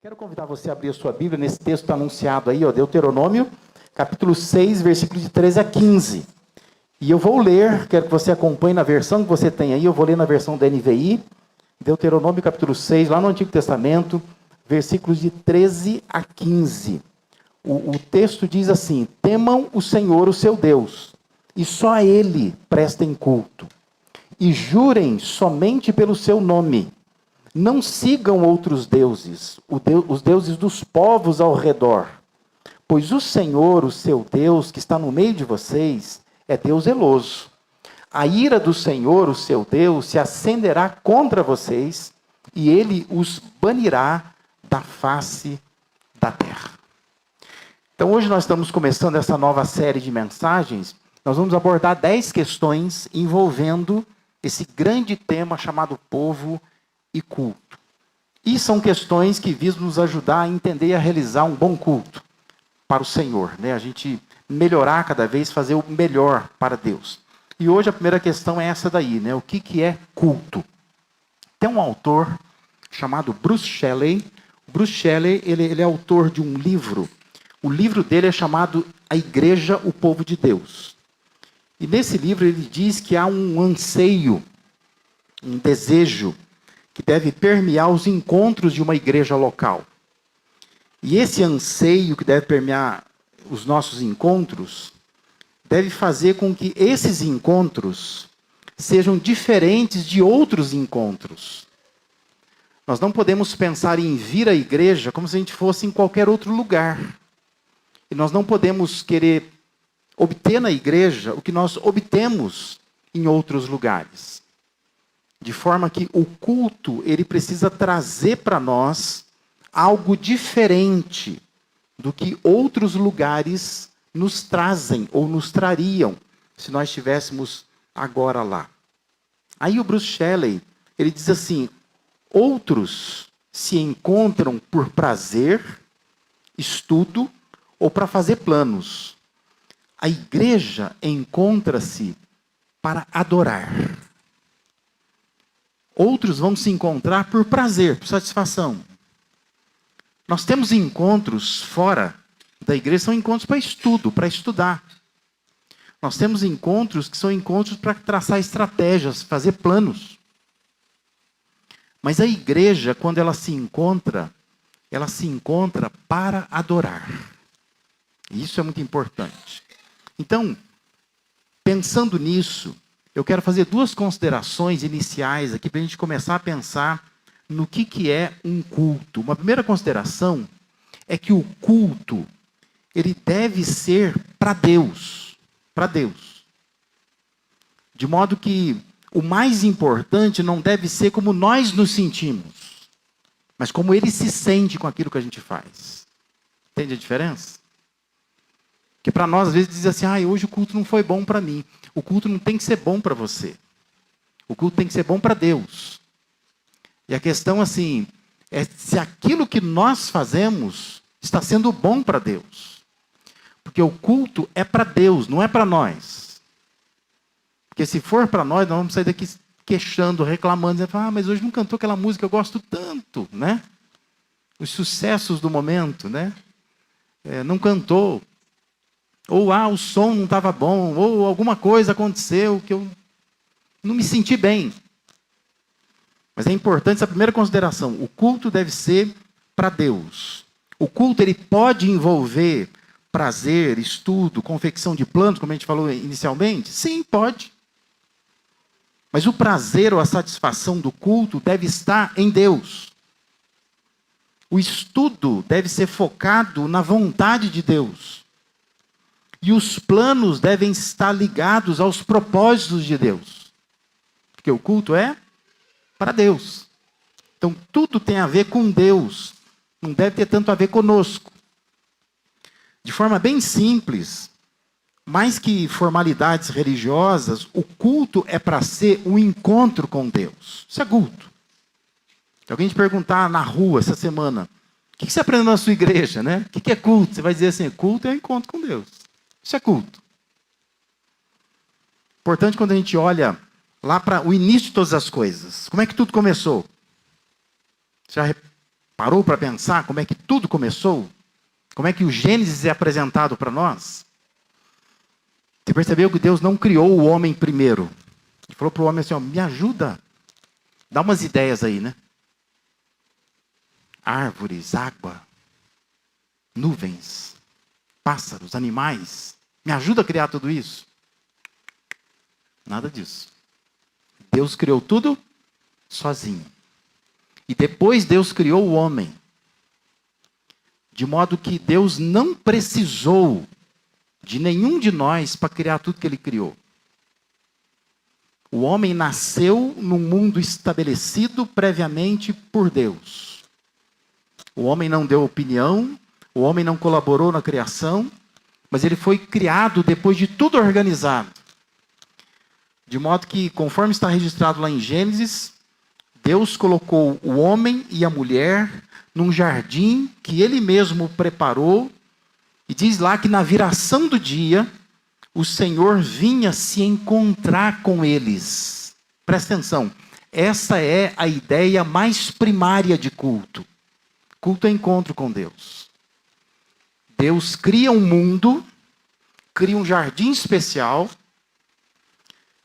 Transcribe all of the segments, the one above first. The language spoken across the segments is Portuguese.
Quero convidar você a abrir a sua Bíblia nesse texto anunciado aí, Deuteronômio, capítulo 6, versículos de 13 a 15. E eu vou ler, quero que você acompanhe na versão que você tem aí, eu vou ler na versão da NVI, Deuteronômio capítulo 6, lá no Antigo Testamento, versículos de 13 a 15. O texto diz assim: temam o Senhor, o seu Deus, e só a Ele prestem culto, e jurem somente pelo seu nome. Não sigam outros deuses, os deuses dos povos ao redor, pois o Senhor, o seu Deus, que está no meio de vocês, é Deus zeloso. A ira do Senhor, o seu Deus, se acenderá contra vocês, e ele os banirá da face da terra. Então hoje nós estamos começando essa nova série de mensagens. Nós vamos abordar 10 questões envolvendo esse grande tema chamado povo e culto. E são questões que visam nos ajudar a entender e a realizar um bom culto para o Senhor, né? A gente melhorar cada vez, fazer o melhor para Deus. E hoje a primeira questão é essa daí, né? O que é culto? Tem um autor chamado Bruce Shelley. Bruce Shelley, ele é autor de um livro. O livro dele é chamado A Igreja, o Povo de Deus. E nesse livro ele diz que há um anseio, um desejo que deve permear os encontros de uma igreja local. E esse anseio que deve permear os nossos encontros deve fazer com que esses encontros sejam diferentes de outros encontros. Nós não podemos pensar em vir à igreja como se a gente fosse em qualquer outro lugar. E nós não podemos querer obter na igreja o que nós obtemos em outros lugares. De forma que o culto, ele precisa trazer para nós algo diferente do que outros lugares nos trazem ou nos trariam, se nós estivéssemos agora lá. Aí o Bruce Shelley, ele diz assim: outros se encontram por prazer, estudo ou para fazer planos. A igreja encontra-se para adorar. Outros vão se encontrar por prazer, por satisfação. Nós temos encontros fora da igreja, são encontros para estudo, para estudar. Nós temos encontros que são encontros para traçar estratégias, fazer planos. Mas a igreja, quando ela se encontra para adorar. E isso é muito importante. Então, pensando nisso, eu quero fazer duas considerações iniciais aqui para a gente começar a pensar no que é um culto. Uma primeira consideração é que o culto, ele deve ser para Deus. Para Deus. De modo que o mais importante não deve ser como nós nos sentimos, mas como Ele se sente com aquilo que a gente faz. Entende a diferença? Que para nós, às vezes, diz assim: hoje o culto não foi bom para mim. O culto não tem que ser bom para você. O culto tem que ser bom para Deus. E a questão, assim, é se aquilo que nós fazemos está sendo bom para Deus. Porque o culto é para Deus, não é para nós. Porque se for para nós vamos sair daqui queixando, reclamando, dizendo: mas hoje não cantou aquela música que eu gosto tanto, né? Os sucessos do momento, né? Não cantou. Ou o som não estava bom, ou alguma coisa aconteceu que eu não me senti bem. Mas é importante essa primeira consideração: o culto deve ser para Deus. O culto, ele pode envolver prazer, estudo, confecção de planos, como a gente falou inicialmente? Sim, pode. Mas o prazer ou a satisfação do culto deve estar em Deus. O estudo deve ser focado na vontade de Deus. E os planos devem estar ligados aos propósitos de Deus. Porque o culto é para Deus. Então, tudo tem a ver com Deus. Não deve ter tanto a ver conosco. De forma bem simples, mais que formalidades religiosas, o culto é para ser um encontro com Deus. Isso é culto. Se alguém te perguntar na rua essa semana: o que você aprendeu na sua igreja, né? O que é culto? Você vai dizer assim: culto é um encontro com Deus. Isso é culto. Importante quando a gente olha lá para o início de todas as coisas. Como é que tudo começou? Já Parou para pensar como é que tudo começou? Como é que o Gênesis é apresentado para nós? Você percebeu que Deus não criou o homem primeiro? Ele falou para o homem assim, ó, me ajuda. Dá umas ideias aí, né? Árvores, água, nuvens, pássaros, animais. Me ajuda a criar tudo isso? Nada disso. Deus criou tudo sozinho. E depois Deus criou o homem. De modo que Deus não precisou de nenhum de nós para criar tudo que Ele criou. O homem nasceu num mundo estabelecido previamente por Deus. O homem não deu opinião, o homem não colaborou na criação, mas ele foi criado depois de tudo organizado. De modo que, conforme está registrado lá em Gênesis, Deus colocou o homem e a mulher num jardim que Ele mesmo preparou, e diz lá que na viração do dia, o Senhor vinha se encontrar com eles. Presta atenção, essa é a ideia mais primária de culto. Culto é encontro com Deus. Deus cria um mundo, cria um jardim especial,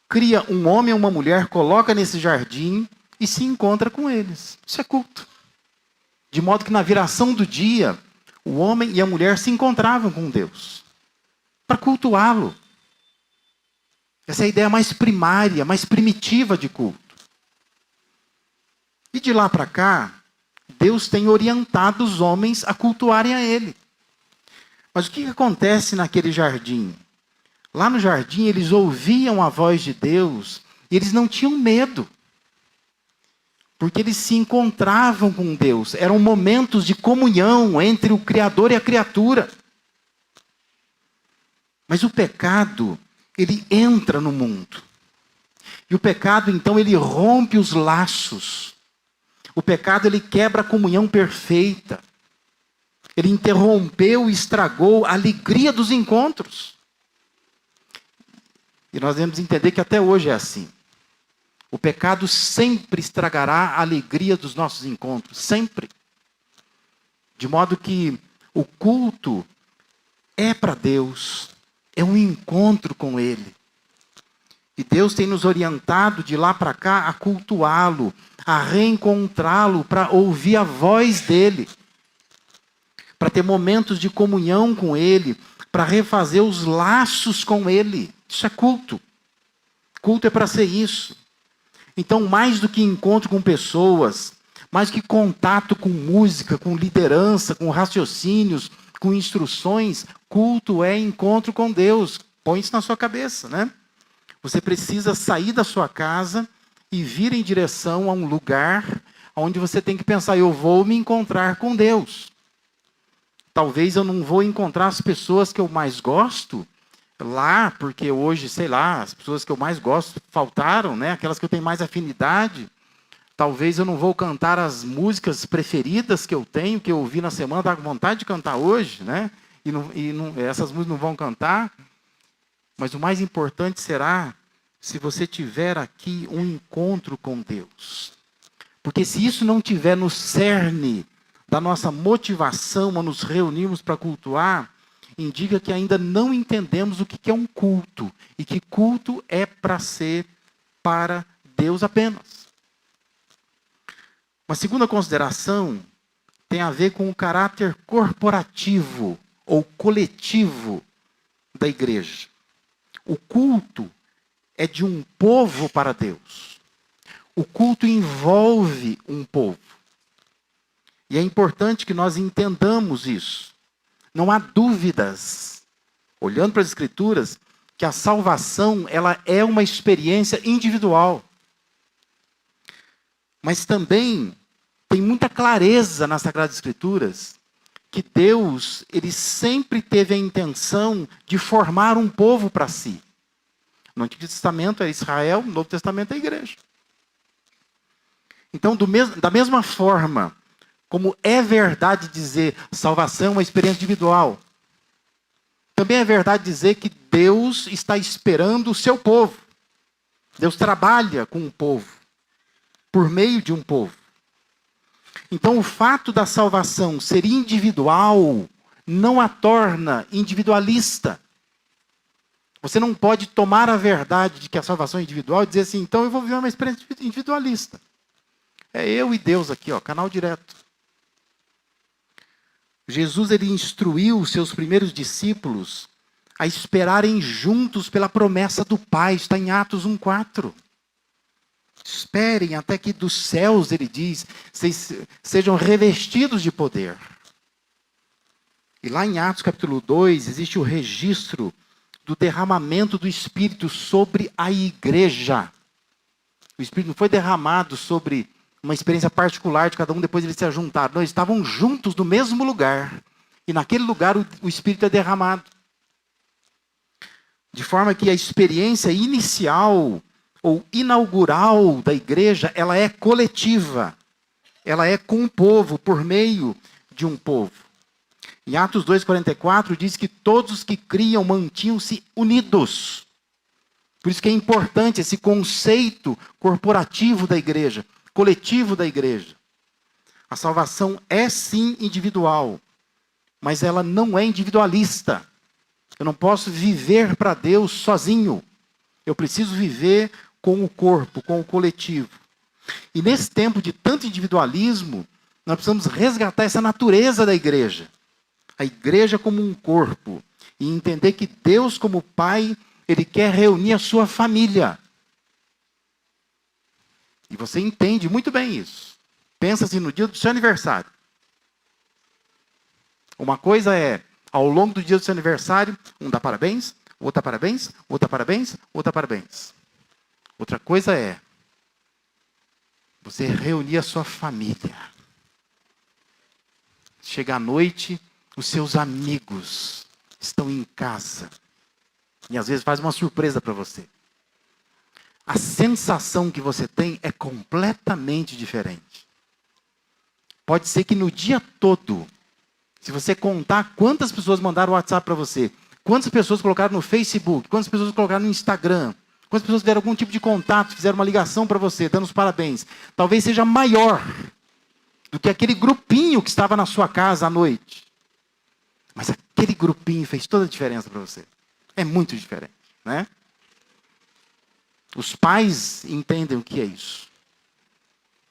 cria um homem e uma mulher, coloca nesse jardim e se encontra com eles. Isso é culto. De modo que na viração do dia, o homem e a mulher se encontravam com Deus para cultuá-lo. Essa é a ideia mais primária, mais primitiva de culto. E de lá para cá, Deus tem orientado os homens a cultuarem a Ele. Mas o que acontece naquele jardim? Lá no jardim, eles ouviam a voz de Deus e eles não tinham medo. Porque eles se encontravam com Deus. Eram momentos de comunhão entre o Criador e a criatura. Mas o pecado, ele entra no mundo. E o pecado, então, ele rompe os laços. O pecado, ele quebra a comunhão perfeita. Ele interrompeu e estragou a alegria dos encontros. E nós devemos entender que até hoje é assim. O pecado sempre estragará a alegria dos nossos encontros, sempre. De modo que o culto é para Deus, é um encontro com Ele. E Deus tem nos orientado de lá para cá a cultuá-lo, a reencontrá-lo, para ouvir a voz dEle, para ter momentos de comunhão com Ele, para refazer os laços com Ele. Isso é culto. Culto é para ser isso. Então, mais do que encontro com pessoas, mais do que contato com música, com liderança, com raciocínios, com instruções, culto é encontro com Deus. Põe isso na sua cabeça, né? Você precisa sair da sua casa e vir em direção a um lugar onde você tem que pensar, eu vou me encontrar com Deus. Talvez eu não vou encontrar as pessoas que eu mais gosto lá, porque hoje, sei lá, as pessoas que eu mais gosto faltaram, né? Aquelas que eu tenho mais afinidade. Talvez eu não vou cantar as músicas preferidas que eu tenho, que eu ouvi na semana, estava com vontade de cantar hoje, né? Essas músicas não vão cantar. Mas o mais importante será se você tiver aqui um encontro com Deus. Porque se isso não tiver no cerne da nossa motivação a nos reunirmos para cultuar, indica que ainda não entendemos o que é um culto. E que culto é para ser para Deus apenas. Uma segunda consideração tem a ver com o caráter corporativo ou coletivo da igreja. O culto é de um povo para Deus. O culto envolve um povo. E é importante que nós entendamos isso. Não há dúvidas, olhando para as Escrituras, que a salvação ela é uma experiência individual. Mas também tem muita clareza nas Sagradas Escrituras que Deus ele sempre teve a intenção de formar um povo para si. No Antigo Testamento é Israel, no Novo Testamento é a igreja. Então, da mesma forma como é verdade dizer salvação é uma experiência individual, também é verdade dizer que Deus está esperando o seu povo. Deus trabalha com um povo, por meio de um povo. Então, o fato da salvação ser individual não a torna individualista. Você não pode tomar a verdade de que a salvação é individual e dizer assim, então eu vou viver uma experiência individualista. É eu e Deus aqui, ó, canal direto. Jesus, ele instruiu os seus primeiros discípulos a esperarem juntos pela promessa do Pai. Está em Atos 1:4. Esperem até que dos céus, ele diz, sejam revestidos de poder. E lá em Atos capítulo 2, existe o registro do derramamento do Espírito sobre a igreja. O Espírito não foi derramado sobre uma experiência particular de cada um, depois eles se ajuntaram. Não, eles estavam juntos no mesmo lugar. E naquele lugar o Espírito é derramado. De forma que a experiência inicial ou inaugural da igreja, ela é coletiva. Ela é com o povo, por meio de um povo. Em Atos 2:44 diz que todos os que criam mantinham-se unidos. Por isso que é importante esse conceito corporativo da igreja, coletivo da igreja. A salvação é sim individual, mas ela não é individualista. Eu não posso viver para Deus sozinho. Eu preciso viver com o corpo, com o coletivo. E nesse tempo de tanto individualismo, nós precisamos resgatar essa natureza da igreja. A igreja como um corpo. E entender que Deus como Pai, Ele quer reunir a sua família. E você entende muito bem isso. Pensa assim no dia do seu aniversário. Uma coisa é, ao longo do dia do seu aniversário, um dá parabéns, outro dá parabéns, outro dá parabéns, outro dá parabéns. Outra coisa é você reunir a sua família. Chega à noite, os seus amigos estão em casa. E às vezes faz uma surpresa para você. A sensação que você tem é completamente diferente. Pode ser que no dia todo, se você contar quantas pessoas mandaram WhatsApp para você, quantas pessoas colocaram no Facebook, quantas pessoas colocaram no Instagram, quantas pessoas fizeram algum tipo de contato, fizeram uma ligação para você, dando os parabéns, talvez seja maior do que aquele grupinho que estava na sua casa à noite. Mas aquele grupinho fez toda a diferença para você. É muito diferente, né? Os pais entendem o que é isso.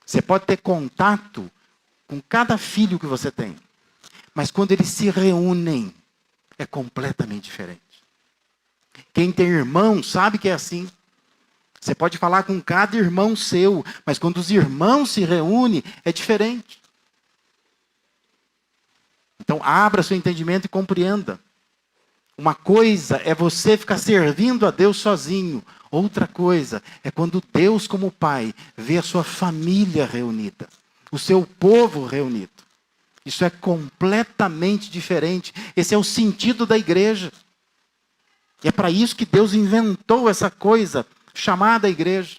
Você pode ter contato com cada filho que você tem, mas quando eles se reúnem, é completamente diferente. Quem tem irmão sabe que é assim. Você pode falar com cada irmão seu, mas quando os irmãos se reúnem, é diferente. Então, abra seu entendimento e compreenda. Uma coisa é você ficar servindo a Deus sozinho. Outra coisa é quando Deus, como Pai, vê a sua família reunida, o seu povo reunido. Isso é completamente diferente. Esse é o sentido da igreja. E é para isso que Deus inventou essa coisa chamada igreja.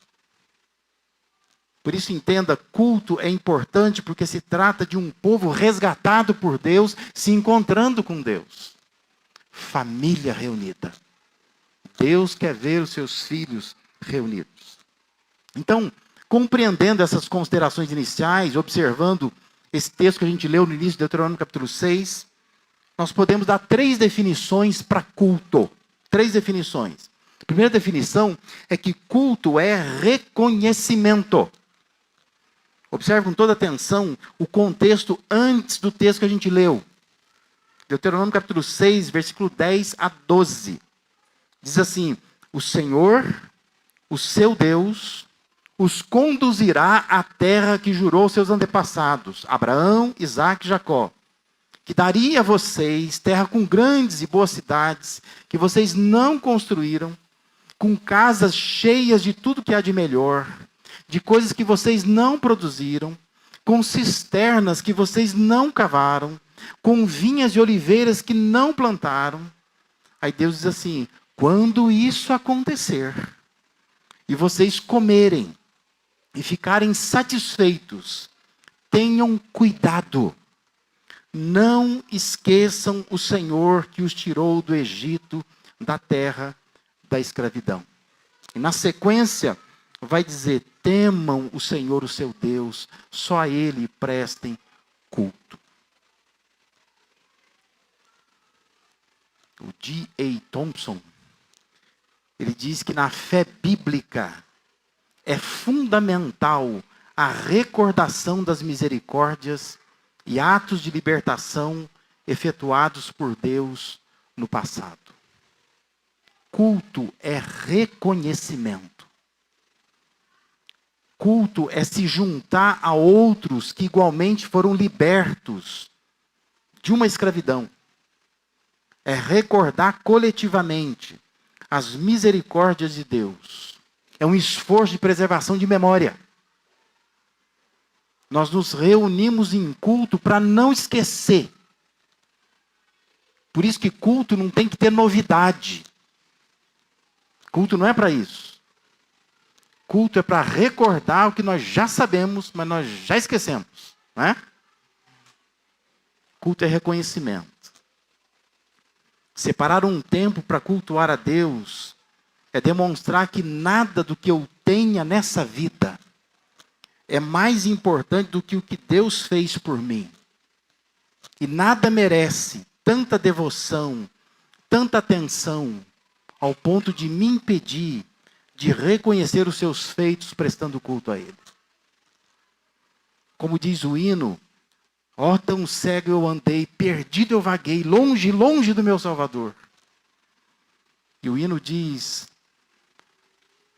Por isso, entenda, culto é importante porque se trata de um povo resgatado por Deus, se encontrando com Deus. Família reunida. Deus quer ver os seus filhos reunidos. Então, compreendendo essas considerações iniciais, observando esse texto que a gente leu no início de Deuteronômio capítulo 6, nós podemos dar 3 definições para culto. 3 definições. A primeira definição é que culto é reconhecimento. Observe com toda atenção o contexto antes do texto que a gente leu. Deuteronômio capítulo 6, versículo 10 a 12. Diz assim: o Senhor, o seu Deus, os conduzirá à terra que jurou aos seus antepassados, Abraão, Isaque e Jacó, que daria a vocês terra com grandes e boas cidades, que vocês não construíram, com casas cheias de tudo que há de melhor, de coisas que vocês não produziram, com cisternas que vocês não cavaram, com vinhas e oliveiras que não plantaram. Aí Deus diz assim: quando isso acontecer, e vocês comerem, e ficarem satisfeitos, tenham cuidado. Não esqueçam o Senhor que os tirou do Egito, da terra da escravidão. E na sequência, vai dizer: temam o Senhor, o seu Deus, só a Ele prestem culto. O D.A. Thompson, ele diz que na fé bíblica é fundamental a recordação das misericórdias e atos de libertação efetuados por Deus no passado. Culto é reconhecimento. Culto é se juntar a outros que igualmente foram libertos de uma escravidão. É recordar coletivamente as misericórdias de Deus. É um esforço de preservação de memória. Nós nos reunimos em culto para não esquecer. Por isso que culto não tem que ter novidade. Culto não é para isso. Culto é para recordar o que nós já sabemos, mas nós já esquecemos. Não é? Culto é reconhecimento. Separar um tempo para cultuar a Deus é demonstrar que nada do que eu tenha nessa vida é mais importante do que o que Deus fez por mim. E nada merece tanta devoção, tanta atenção, ao ponto de me impedir de reconhecer os seus feitos prestando culto a Ele. Como diz o hino: ó, tão cego eu andei, perdido eu vaguei, longe, longe do meu Salvador. E o hino diz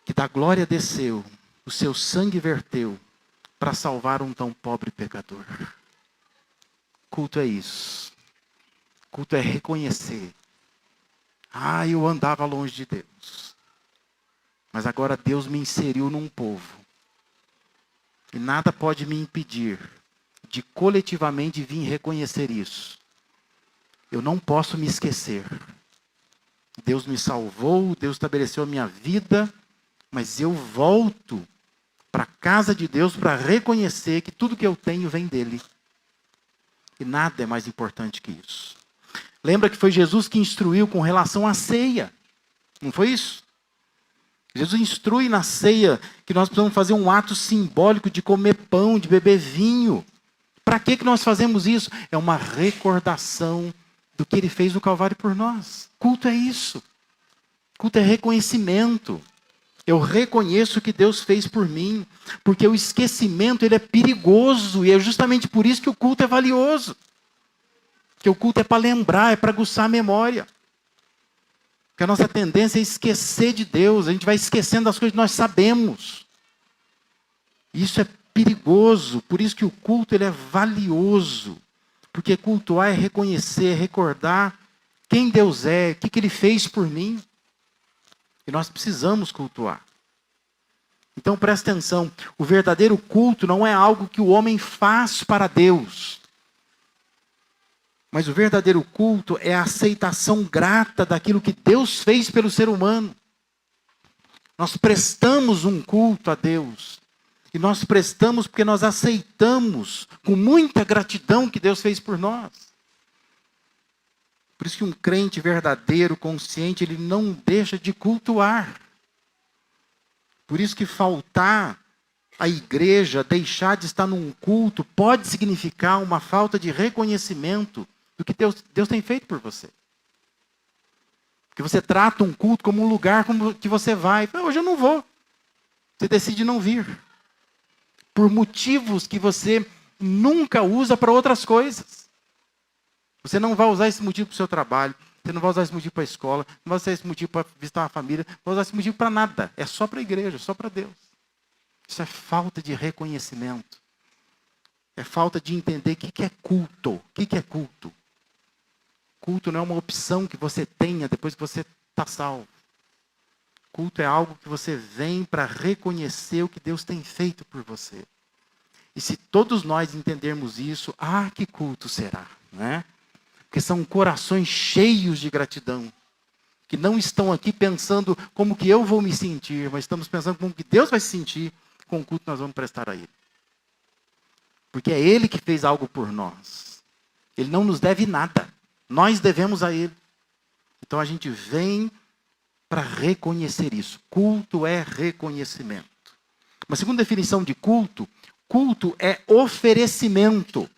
que da glória desceu, o seu sangue verteu, para salvar um tão pobre pecador. Culto é isso. Culto é reconhecer. Ah, eu andava longe de Deus. Mas agora Deus me inseriu num povo. E nada pode me impedir de coletivamente vir reconhecer isso. Eu não posso me esquecer. Deus me salvou, Deus estabeleceu a minha vida, mas eu volto para a casa de Deus para reconhecer que tudo que eu tenho vem dele. E nada é mais importante que isso. Lembra que foi Jesus que instruiu com relação à ceia. Não foi isso? Jesus instrui na ceia que nós precisamos fazer um ato simbólico de comer pão, de beber vinho. Para que nós fazemos isso? É uma recordação do que Ele fez no Calvário por nós. Culto é isso. Culto é reconhecimento. Eu reconheço o que Deus fez por mim. Porque o esquecimento ele é perigoso. E é justamente por isso que o culto é valioso. Porque o culto é para lembrar, é para aguçar a memória. Porque a nossa tendência é esquecer de Deus. A gente vai esquecendo das coisas que nós sabemos. Isso é perigoso. Por isso que o culto ele é valioso. Porque cultuar é reconhecer, é recordar quem Deus é, o que Ele fez por mim. E nós precisamos cultuar. Então presta atenção. O verdadeiro culto não é algo que o homem faz para Deus. Mas o verdadeiro culto é a aceitação grata daquilo que Deus fez pelo ser humano. Nós prestamos um culto a Deus. E nós prestamos porque nós aceitamos com muita gratidão que Deus fez por nós. Por isso que um crente verdadeiro, consciente, ele não deixa de cultuar. Por isso que faltar à igreja, deixar de estar num culto, pode significar uma falta de reconhecimento do que Deus tem feito por você. Porque você trata um culto como um lugar que você vai. Hoje eu não vou. Você decide não vir. Por motivos que você nunca usa para outras coisas. Você não vai usar esse motivo para o seu trabalho. Você não vai usar esse motivo para a escola. Não vai usar esse motivo para visitar uma família. Não vai usar esse motivo para nada. É só para a igreja, só para Deus. Isso é falta de reconhecimento. É falta de entender o que é culto. O que é culto? Culto não é uma opção que você tenha depois que você está salvo. Culto é algo que você vem para reconhecer o que Deus tem feito por você. E se todos nós entendermos isso, que culto será, né? Porque são corações cheios de gratidão, que não estão aqui pensando como que eu vou me sentir, mas estamos pensando como que Deus vai se sentir com o culto que nós vamos prestar a Ele. Porque é Ele que fez algo por nós. Ele não nos deve nada. Nós devemos a Ele. Então a gente vem para reconhecer isso. Culto é reconhecimento. Uma segunda definição de culto: culto é oferecimento.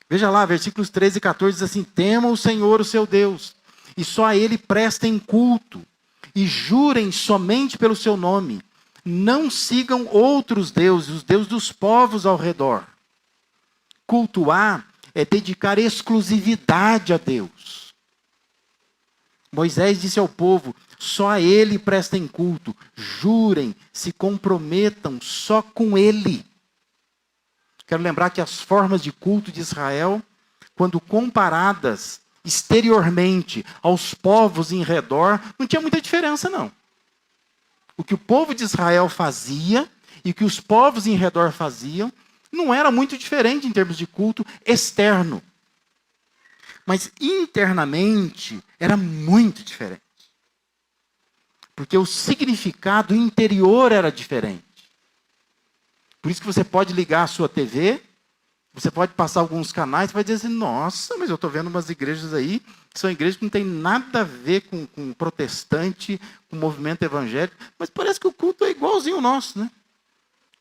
Veja lá, versículos 13 e 14 diz assim: temam o Senhor, o seu Deus, e só a Ele prestem culto, e jurem somente pelo seu nome. Não sigam outros deuses, os deuses dos povos ao redor. Cultuar é dedicar exclusividade a Deus. Moisés disse ao povo: só a Ele prestem culto, jurem, se comprometam só com Ele. Quero lembrar que as formas de culto de Israel, quando comparadas exteriormente aos povos em redor, não tinha muita diferença, não. O que o povo de Israel fazia e o que os povos em redor faziam não era muito diferente em termos de culto externo. Mas internamente era muito diferente. Porque o significado interior era diferente. Por isso que você pode ligar a sua TV, você pode passar alguns canais e vai dizer assim: nossa, mas eu estou vendo umas igrejas aí, que são igrejas que não tem nada a ver com protestante, com movimento evangélico, mas parece que o culto é igualzinho ao nosso, né?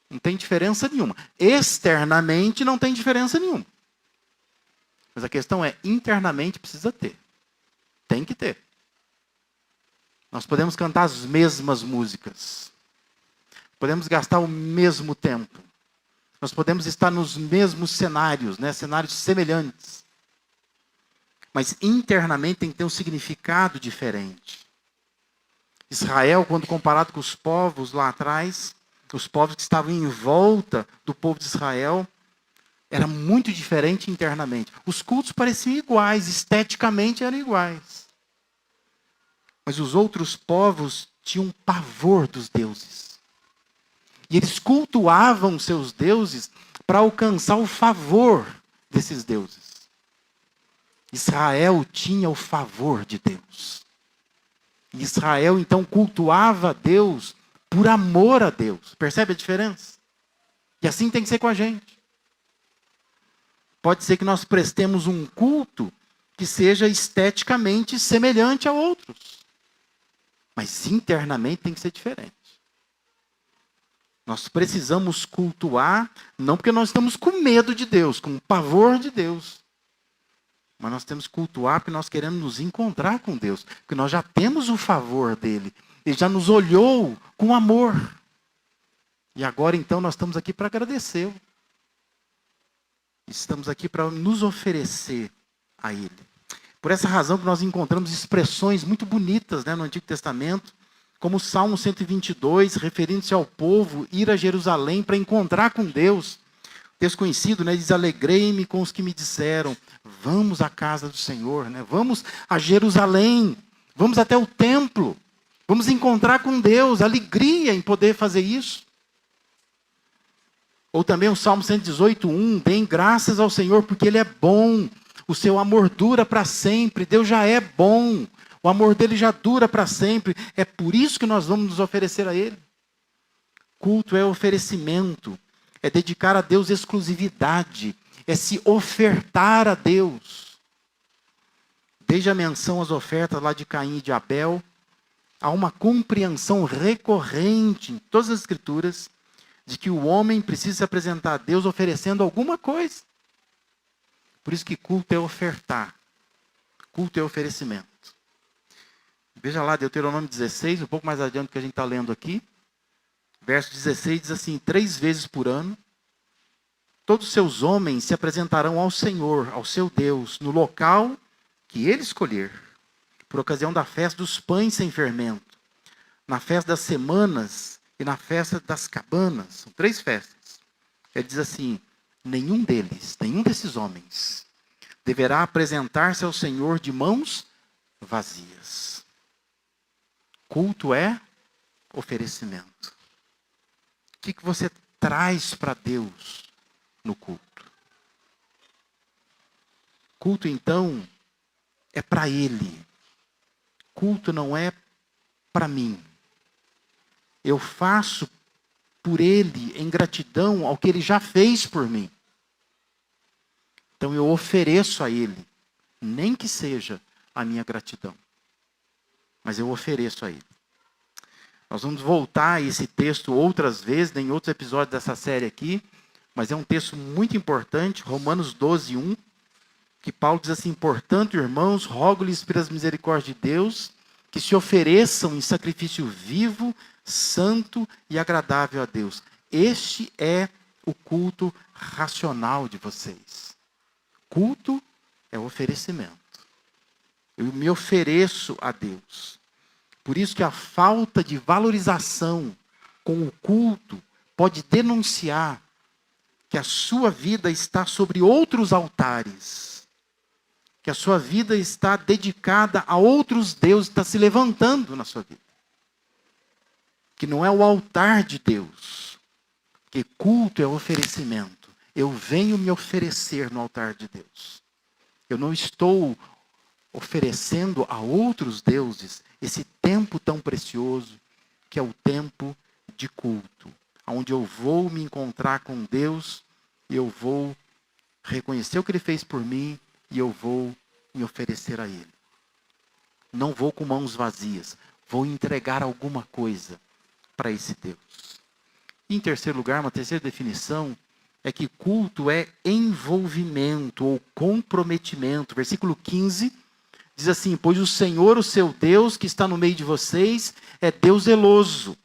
Não tem diferença nenhuma. Externamente não tem diferença nenhuma. Mas a questão é, internamente precisa ter. Tem que ter. Nós podemos cantar as mesmas músicas. Podemos gastar o mesmo tempo. Nós podemos estar nos mesmos cenários, né? Cenários semelhantes. Mas internamente tem que ter um significado diferente. Israel, quando comparado com os povos lá atrás, os povos que estavam em volta do povo de Israel, era muito diferente internamente. Os cultos pareciam iguais, esteticamente eram iguais. Mas os outros povos tinham pavor dos deuses. E eles cultuavam seus deuses para alcançar o favor desses deuses. Israel tinha o favor de Deus. E Israel, então, cultuava a Deus por amor a Deus. Percebe a diferença? E assim tem que ser com a gente. Pode ser que nós prestemos um culto que seja esteticamente semelhante a outros. Mas internamente tem que ser diferente. Nós precisamos cultuar, não porque nós estamos com medo de Deus, com pavor de Deus. Mas nós temos que cultuar porque nós queremos nos encontrar com Deus. Porque nós já temos o favor dele. Ele já nos olhou com amor. E agora então nós estamos aqui para agradecê-lo. Estamos aqui para nos oferecer a ele. Por essa razão que nós encontramos expressões muito bonitas, né, no Antigo Testamento, como o Salmo 122, referindo-se ao povo ir a Jerusalém para encontrar com Deus. Texto conhecido, né, diz: alegrei-me com os que me disseram, vamos à casa do Senhor, né, vamos a Jerusalém, vamos até o templo, vamos encontrar com Deus, alegria em poder fazer isso. Ou também o Salmo 118:1, deem graças ao Senhor porque Ele é bom, o seu amor dura para sempre, Deus já é bom, o amor dele já dura para sempre, é por isso que nós vamos nos oferecer a Ele. Culto é oferecimento, é dedicar a Deus exclusividade, é se ofertar a Deus. Desde a menção às ofertas lá de Caim e de Abel, há uma compreensão recorrente em todas as Escrituras de que o homem precisa se apresentar a Deus oferecendo alguma coisa. Por isso que culto é ofertar. Culto é oferecimento. Veja lá, Deuteronômio 16, um pouco mais adiante que a gente está lendo aqui. Verso 16 diz assim: 3 vezes por ano, todos os seus homens se apresentarão ao Senhor, ao seu Deus, no local que Ele escolher, por ocasião da festa dos pães sem fermento, na festa das semanas e na festa das cabanas. São 3 festas. Ele diz assim: nenhum desses homens, deverá apresentar-se ao Senhor de mãos vazias. Culto é oferecimento. O que você traz para Deus no culto? Culto, então, é para Ele. Culto não é para mim. Eu faço por Ele em gratidão ao que Ele já fez por mim. Então eu ofereço a Ele, nem que seja a minha gratidão, mas eu ofereço a Ele. Nós vamos voltar a esse texto outras vezes, em outros episódios dessa série aqui, mas é um texto muito importante, Romanos 12, 1, que Paulo diz assim: portanto, irmãos, rogo-lhes pelas misericórdias de Deus, que se ofereçam em sacrifício vivo, santo e agradável a Deus. Este é o culto racional de vocês. Culto é oferecimento. Eu me ofereço a Deus. Por isso que a falta de valorização com o culto pode denunciar que a sua vida está sobre outros altares, que a sua vida está dedicada a outros deuses, está se levantando na sua vida. Que não é o altar de Deus, que culto é oferecimento. Eu venho me oferecer no altar de Deus. Eu não estou oferecendo a outros deuses esse tempo tão precioso, que é o tempo de culto, onde eu vou me encontrar com Deus, e eu vou reconhecer o que Ele fez por mim, e eu vou me oferecer a Ele. Não vou com mãos vazias, vou entregar alguma coisa para esse Deus. E em terceiro lugar, uma terceira definição, é que culto é envolvimento ou comprometimento. Versículo 15 diz assim: pois o Senhor, o seu Deus, que está no meio de vocês, é Deus zeloso.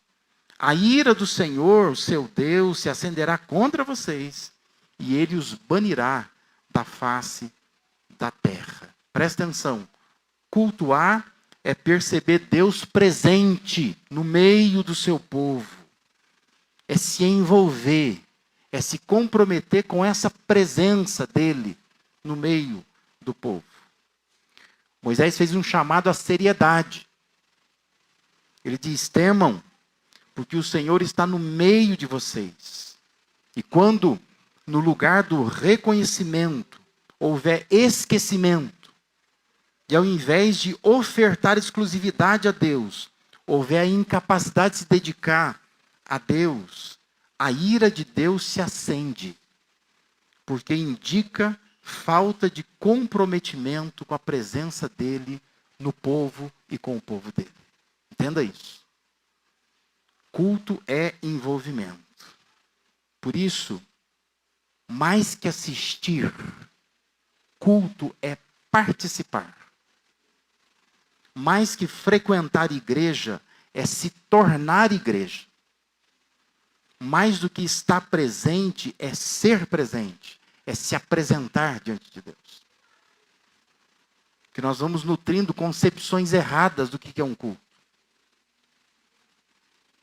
A ira do Senhor, o seu Deus, se acenderá contra vocês, e Ele os banirá da face da terra. Presta atenção. Cultuar é perceber Deus presente no meio do seu povo. É se envolver, é se comprometer com essa presença dele no meio do povo. Moisés fez um chamado à seriedade. Ele diz: temam, porque o Senhor está no meio de vocês. E quando, no lugar do reconhecimento, houver esquecimento, e ao invés de ofertar exclusividade a Deus, houver a incapacidade de se dedicar a Deus, a ira de Deus se acende, porque indica falta de comprometimento com a presença dele no povo e com o povo dele. Entenda isso. Culto é envolvimento. Por isso, mais que assistir, culto é participar. Mais que frequentar igreja, é se tornar igreja. Mais do que estar presente, é ser presente. É se apresentar diante de Deus. Que nós vamos nutrindo concepções erradas do que é um culto.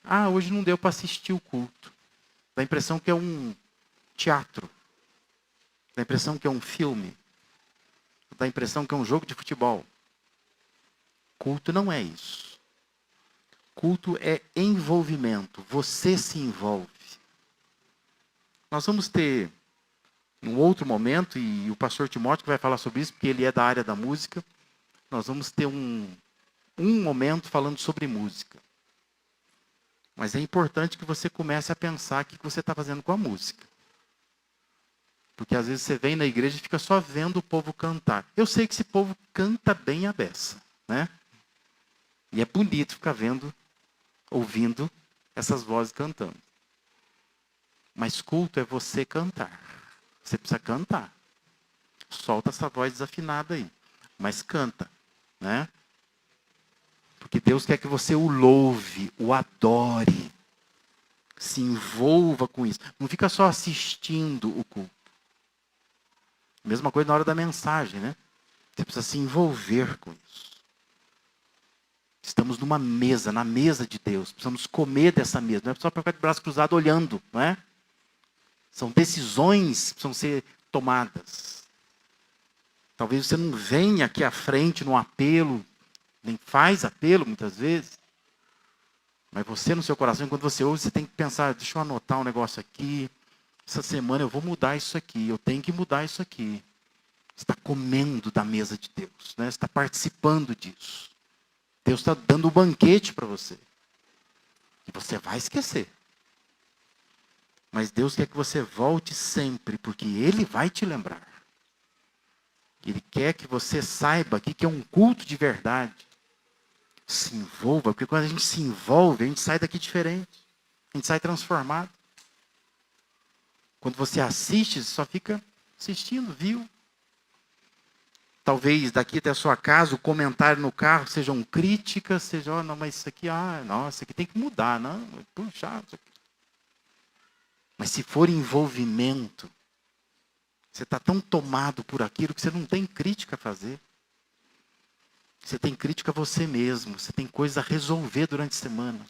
Ah, hoje não deu para assistir o culto. Dá a impressão que é um teatro. Dá a impressão que é um filme. Dá a impressão que é um jogo de futebol. Culto não é isso. Culto é envolvimento. Você se envolve. Nós vamos ter num outro momento, e o pastor Timóteo que vai falar sobre isso, porque ele é da área da música, nós vamos ter um momento falando sobre música. Mas é importante que você comece a pensar o que você está fazendo com a música. Porque às vezes você vem na igreja e fica só vendo o povo cantar. Eu sei que esse povo canta bem a beça, né? E é bonito ficar vendo, ouvindo essas vozes cantando. Mas culto é você cantar. Você precisa cantar. Solta essa voz desafinada aí. Mas canta, né? Porque Deus quer que você o louve, o adore. Se envolva com isso. Não fica só assistindo o culto. Mesma coisa na hora da mensagem, né? Você precisa se envolver com isso. Estamos numa mesa, na mesa de Deus. Precisamos comer dessa mesa. Não é só para ficar de braço cruzado olhando, não é? São decisões que precisam ser tomadas. Talvez você não venha aqui à frente no apelo, nem faz apelo muitas vezes. Mas você no seu coração, quando você ouve, você tem que pensar: deixa eu anotar um negócio aqui. Essa semana eu vou mudar isso aqui. Eu tenho que mudar isso aqui. Você está comendo da mesa de Deus, né? Você está participando disso. Deus está dando um banquete para você. E você vai esquecer. Mas Deus quer que você volte sempre, porque Ele vai te lembrar. Ele quer que você saiba aqui que é um culto de verdade. Se envolva, porque quando a gente se envolve, a gente sai daqui diferente. A gente sai transformado. Quando você assiste, você só fica assistindo, viu? Talvez daqui até a sua casa, o comentário no carro sejam críticas, seja, oh, não, mas isso aqui, isso aqui tem que mudar, não, puxa, isso aqui. Mas se for envolvimento, você está tão tomado por aquilo que você não tem crítica a fazer. Você tem crítica a você mesmo, você tem coisa a resolver durante a semana.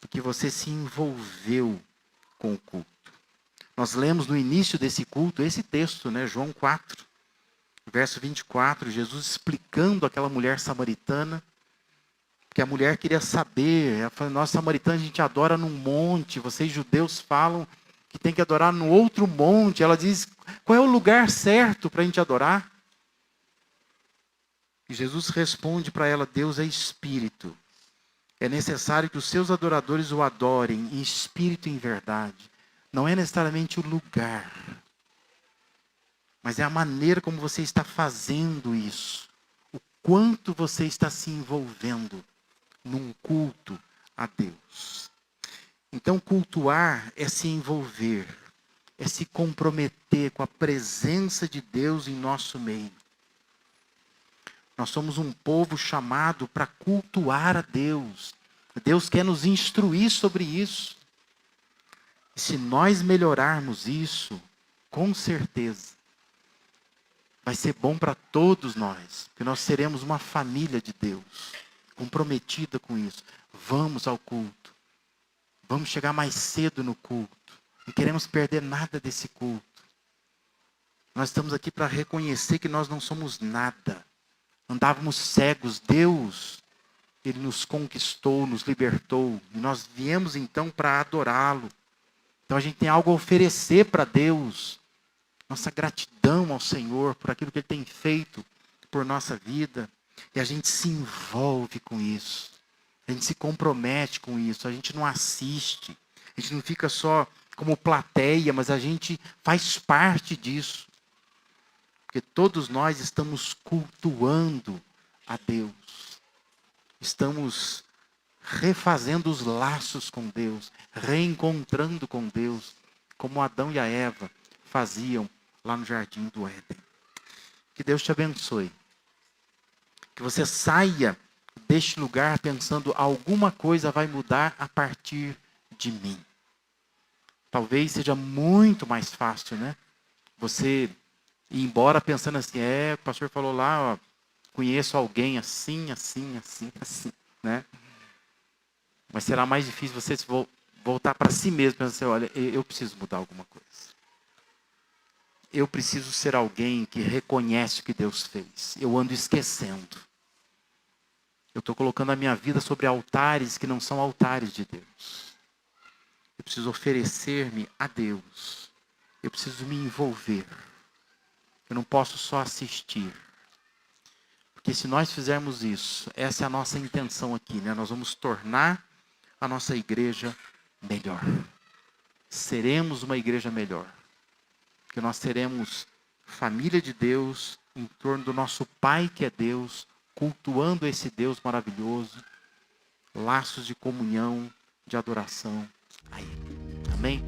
Porque você se envolveu com o culto. Nós lemos no início desse culto esse texto, né, João 4. Verso 24, Jesus explicando aquela mulher samaritana, que a mulher queria saber, ela falou, nós samaritanos a gente adora num monte, vocês judeus falam que tem que adorar no outro monte. Ela diz, qual é o lugar certo para a gente adorar? E Jesus responde para ela, Deus é espírito. É necessário que os seus adoradores o adorem em espírito e em verdade. Não é necessariamente o lugar, mas é a maneira como você está fazendo isso. O quanto você está se envolvendo num culto a Deus. Então, cultuar é se envolver, é se comprometer com a presença de Deus em nosso meio. Nós somos um povo chamado para cultuar a Deus. Deus quer nos instruir sobre isso. E se nós melhorarmos isso, com certeza, vai ser bom para todos nós, porque nós seremos uma família de Deus, comprometida com isso. Vamos ao culto, vamos chegar mais cedo no culto, não queremos perder nada desse culto. Nós estamos aqui para reconhecer que nós não somos nada, andávamos cegos, Deus, Ele nos conquistou, nos libertou, e nós viemos então para adorá-lo. Então a gente tem algo a oferecer para Deus. Nossa gratidão ao Senhor por aquilo que Ele tem feito por nossa vida. E a gente se envolve com isso. A gente se compromete com isso. A gente não assiste. A gente não fica só como plateia, mas a gente faz parte disso. Porque todos nós estamos cultuando a Deus. Estamos refazendo os laços com Deus. Reencontrando com Deus. Como Adão e a Eva faziam lá no Jardim do Éden. Que Deus te abençoe. Que você saia deste lugar pensando alguma coisa vai mudar a partir de mim. Talvez seja muito mais fácil, né? Você ir embora pensando assim, o pastor falou lá, ó, conheço alguém assim, assim, assim, assim, né? Mas será mais difícil você voltar para si mesmo, pensando assim, olha, eu preciso mudar alguma coisa. Eu preciso ser alguém que reconhece o que Deus fez. Eu ando esquecendo. Eu estou colocando a minha vida sobre altares que não são altares de Deus. Eu preciso oferecer-me a Deus. Eu preciso me envolver. Eu não posso só assistir. Porque se nós fizermos isso, essa é a nossa intenção aqui, né? Nós vamos tornar a nossa igreja melhor. Seremos uma igreja melhor. Porque nós seremos família de Deus, em torno do nosso Pai que é Deus, cultuando esse Deus maravilhoso, laços de comunhão, de adoração a Ele. Amém?